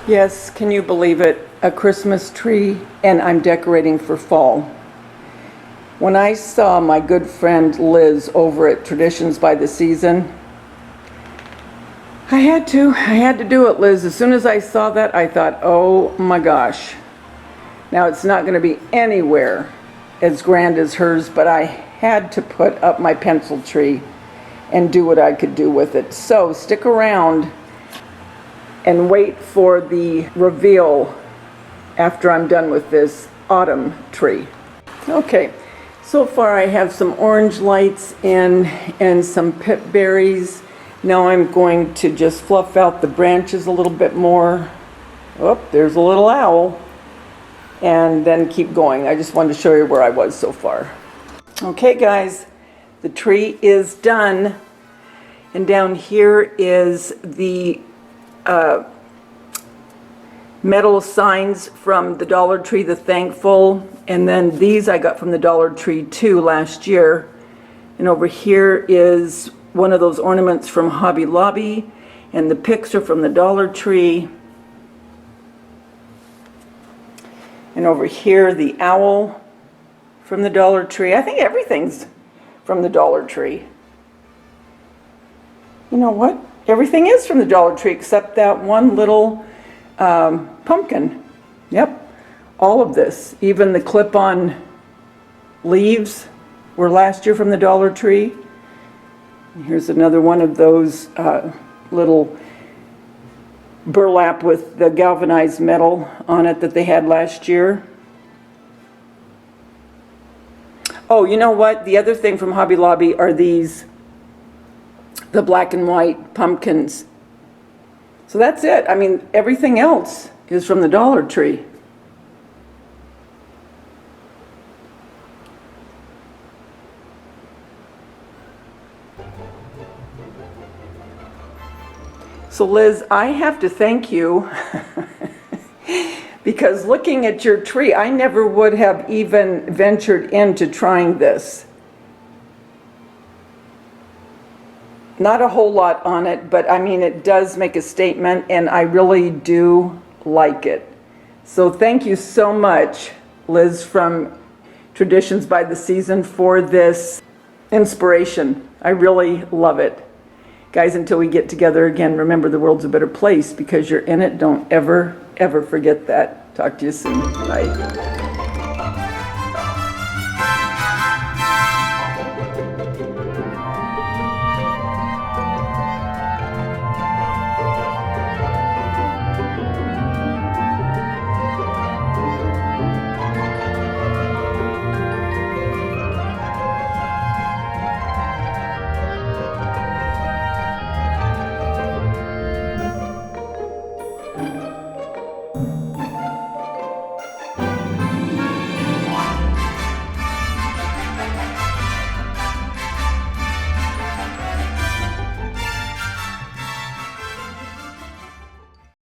Yes, can you believe it? A Christmas tree, and I'm decorating for fall. When I saw my good friend Liz over at Traditions by the Season, I had to do it, Liz. As soon as I saw that, I thought, oh my gosh. Now, it's not going to be anywhere as grand as hers, but I had to put up my pencil tree and do what I could do with it. So stick around and wait for the reveal after I'm done with this autumn tree. Okay, so far I have some orange lights in and some pip berries. Now I'm going to just fluff out the branches a little bit more. Oh, there's a little owl. And then keep going. I just wanted to show you where I was so far. Okay guys, the tree is done. And down here is the metal signs from the Dollar Tree, the Thankful, and then these I got from the Dollar Tree too last year. And over here is one of those ornaments from Hobby Lobby, and the picks are from the Dollar Tree. And over here, the owl from the Dollar Tree. I think everything's from the Dollar Tree. You know what? Everything is from the Dollar Tree except that one little pumpkin. Yep, all of this. Even the clip-on leaves were last year from the Dollar Tree. And here's another one of those little burlap with the galvanized metal on it that they had last year. Oh, you know what? The other thing from Hobby Lobby are these, the black and white pumpkins. So that's it. I mean, everything else is from the Dollar Tree. So Liz, I have to thank you because looking at your tree, I never would have even ventured into trying this. Not a whole lot on it, but I mean, it does make a statement, and I really do like it. So thank you so much, Liz from Traditions by the Season, for this inspiration. I really love it. Guys, until we get together again, remember the world's a better place because you're in it. Don't ever, ever forget that. Talk to you soon. Bye.